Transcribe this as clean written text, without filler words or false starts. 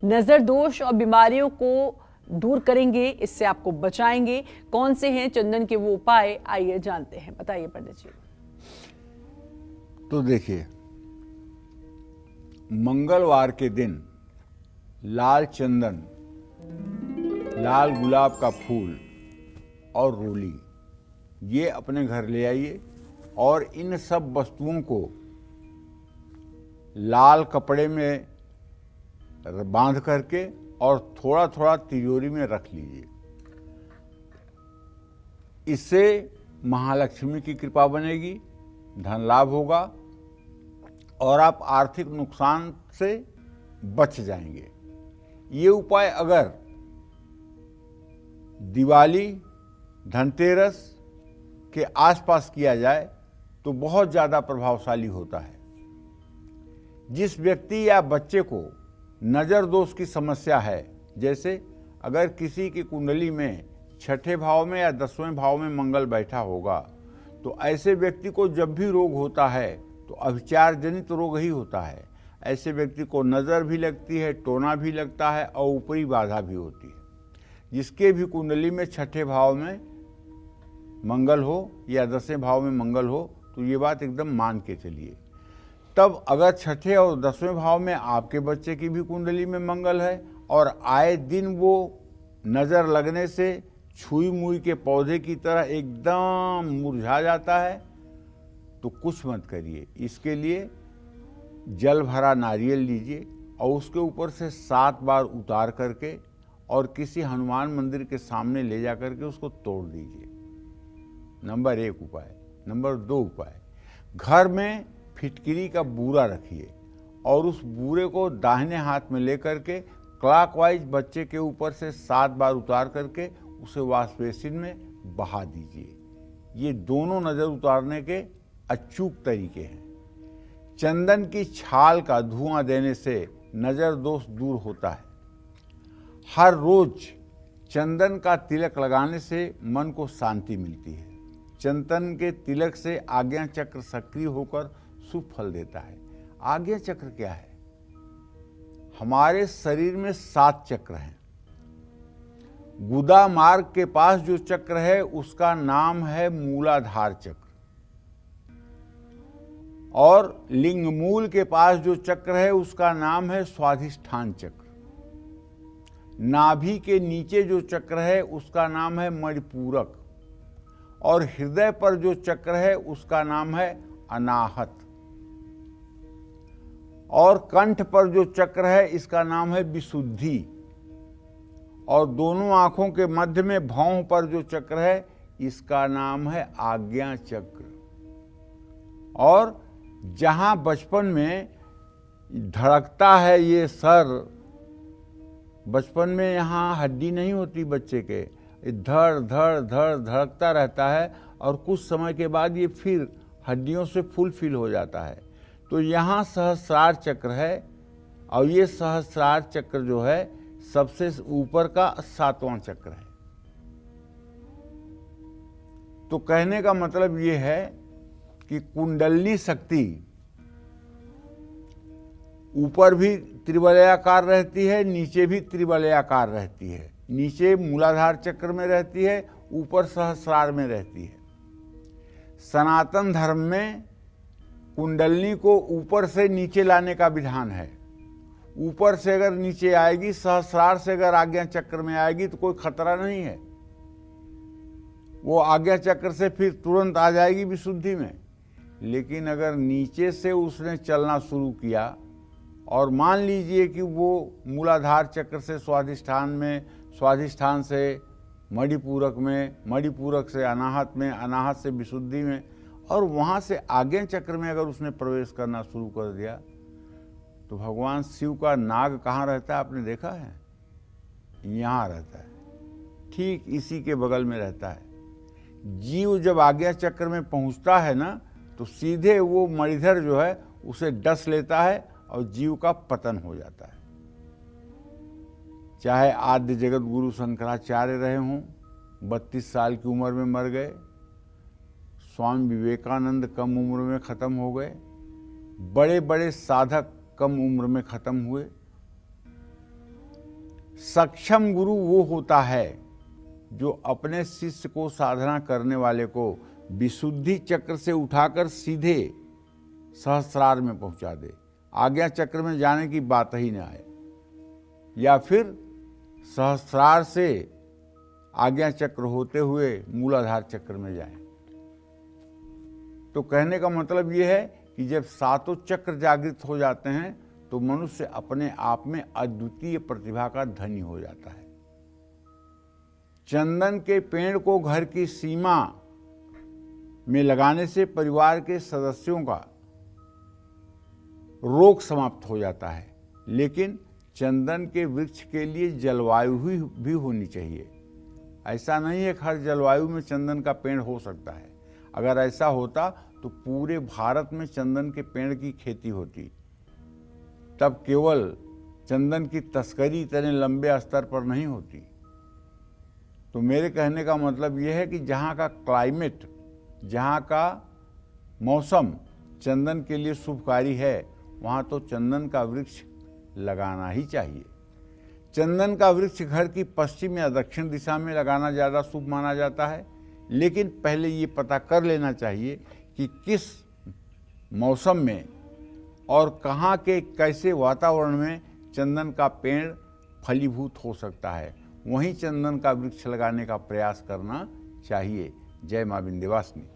नजर दोष और बीमारियों को दूर करेंगे, इससे आपको बचाएंगे। कौन से हैं चंदन के वो उपाय, आइए जानते हैं। बताइए पंडित जी। तो देखिए, मंगलवार के दिन लाल चंदन, लाल गुलाब का फूल और रोली ये अपने घर ले आइए और इन सब वस्तुओं को लाल कपड़े में बांध करके और थोड़ा थोड़ा तिजोरी में रख लीजिए। इससे महालक्ष्मी की कृपा बनेगी, धन लाभ होगा और आप आर्थिक नुकसान से बच जाएंगे। ये उपाय अगर दिवाली, धनतेरस के आसपास किया जाए तो बहुत ज़्यादा प्रभावशाली होता है। जिस व्यक्ति या बच्चे को नज़र दोष की समस्या है, जैसे अगर किसी की कुंडली में छठे भाव में या 10वें भाव में मंगल बैठा होगा, तो ऐसे व्यक्ति को जब भी रोग होता है तो अभिचार जनित रोग ही होता है। ऐसे व्यक्ति को नज़र भी लगती है, टोना भी लगता है और ऊपरी बाधा भी होती है। जिसके भी कुंडली में छठे भाव में मंगल हो या 10वें भाव में मंगल हो, तो ये बात एकदम मान के चलिए। तब अगर छठे और 10वें भाव में आपके बच्चे की भी कुंडली में मंगल है और आए दिन वो नज़र लगने से छुई मुई के पौधे की तरह एकदम मुरझा जाता है, तो कुछ मत करिए। इसके लिए जल भरा नारियल लीजिए और उसके ऊपर से 7 बार उतार करके और किसी हनुमान मंदिर के सामने ले जा करके उसको तोड़ दीजिए। नंबर 1 उपाय। नंबर 2 उपाय, घर में फिटकिरी का बूरा रखिए और उस बूरे को दाहिने हाथ में लेकर के क्लॉकवाइज बच्चे के ऊपर से 7 बार उतार करके उसे वॉश बेसिन में बहा दीजिए। ये दोनों नज़र उतारने के अचूक तरीके हैं। चंदन की छाल का धुआं देने से नज़र दोष दूर होता है। हर रोज चंदन का तिलक लगाने से मन को शांति मिलती है। चंदन के तिलक से आज्ञा चक्र सक्रिय होकर शुभ फल देता है। आज्ञा चक्र क्या है? हमारे शरीर में 7 चक्र हैं। गुदा मार्ग के पास जो चक्र है उसका नाम है मूलाधार चक्र, और लिंग मूल के पास जो चक्र है उसका नाम है स्वाधिष्ठान चक्र। नाभि के नीचे जो चक्र है उसका नाम है मणिपूरक, और हृदय पर जो चक्र है उसका नाम है अनाहत, और कंठ पर जो चक्र है इसका नाम है विशुद्धि, और दोनों आंखों के मध्य में भौं पर जो चक्र है इसका नाम है आज्ञा चक्र। और जहां बचपन में धड़कता है ये सर, बचपन में यहाँ हड्डी नहीं होती बच्चे के, धड़ धड़ धड़ धड़कता रहता है और कुछ समय के बाद ये फिर हड्डियों से फुलफिल हो जाता है। तो यहाँ सहस्रार चक्र है, और ये सहस्रार चक्र जो है सबसे ऊपर का 7वां चक्र है। तो कहने का मतलब ये है कि कुंडली शक्ति ऊपर भी त्रिवलयाकार रहती है, नीचे भी त्रिवलयाकार रहती है। नीचे मूलाधार चक्र में रहती है, ऊपर सहस्रार में रहती है। सनातन धर्म में कुंडलनी को ऊपर से नीचे लाने का विधान है। ऊपर से अगर नीचे आएगी, सहस्रार से अगर आज्ञा चक्र में आएगी तो कोई खतरा नहीं है, वो आज्ञा चक्र से फिर तुरंत आ जाएगी विशुद्धि में। लेकिन अगर नीचे से उसने चलना शुरू किया और मान लीजिए कि वो मूलाधार चक्र से स्वाधिष्ठान में, स्वाधिष्ठान से मणिपूरक में, मणिपूरक से अनाहत में, अनाहत से विशुद्धि में, और वहाँ से आज्ञा चक्र में अगर उसने प्रवेश करना शुरू कर दिया, तो भगवान शिव का नाग कहाँ रहता है आपने देखा है? यहाँ रहता है, ठीक इसी के बगल में रहता है। जीव जब आज्ञा चक्र में पहुँचता है ना, तो सीधे वो मणिधर जो है उसे डस लेता है और जीव का पतन हो जाता है। चाहे आद्य जगत गुरु शंकराचार्य रहे हों, 32 साल की उम्र में मर गए, स्वामी विवेकानंद कम उम्र में ख़त्म हो गए, बड़े बड़े साधक कम उम्र में ख़त्म हुए, सक्षम गुरु वो होता है जो अपने शिष्य को, साधना करने वाले को विशुद्धि चक्र से उठाकर सीधे सहस्रार में पहुंचा दे, आज्ञा चक्र में जाने की बात ही न आए, या फिर सहस्रार से आज्ञा चक्र होते हुए मूलाधार चक्र में जाए। तो कहने का मतलब यह है कि जब सातों चक्र जागृत हो जाते हैं तो मनुष्य अपने आप में अद्वितीय प्रतिभा का धनी हो जाता है। चंदन के पेड़ को घर की सीमा में लगाने से परिवार के सदस्यों का रोग समाप्त हो जाता है, लेकिन चंदन के वृक्ष के लिए जलवायु भी होनी चाहिए। ऐसा नहीं है कि हर जलवायु में चंदन का पेड़ हो सकता है। अगर ऐसा होता तो पूरे भारत में चंदन के पेड़ की खेती होती, तब केवल चंदन की तस्करी इतने लंबे स्तर पर नहीं होती। तो मेरे कहने का मतलब यह है कि जहाँ का क्लाइमेट, जहाँ का मौसम चंदन के लिए शुभकारी है, वहाँ तो चंदन का वृक्ष लगाना ही चाहिए। चंदन का वृक्ष घर की पश्चिम या दक्षिण दिशा में लगाना ज़्यादा शुभ माना जाता है, लेकिन पहले ये पता कर लेना चाहिए कि किस मौसम में और कहाँ के कैसे वातावरण में चंदन का पेड़ फलीभूत हो सकता है, वहीं चंदन का वृक्ष लगाने का प्रयास करना चाहिए। जय मां विंध्यवासिनी।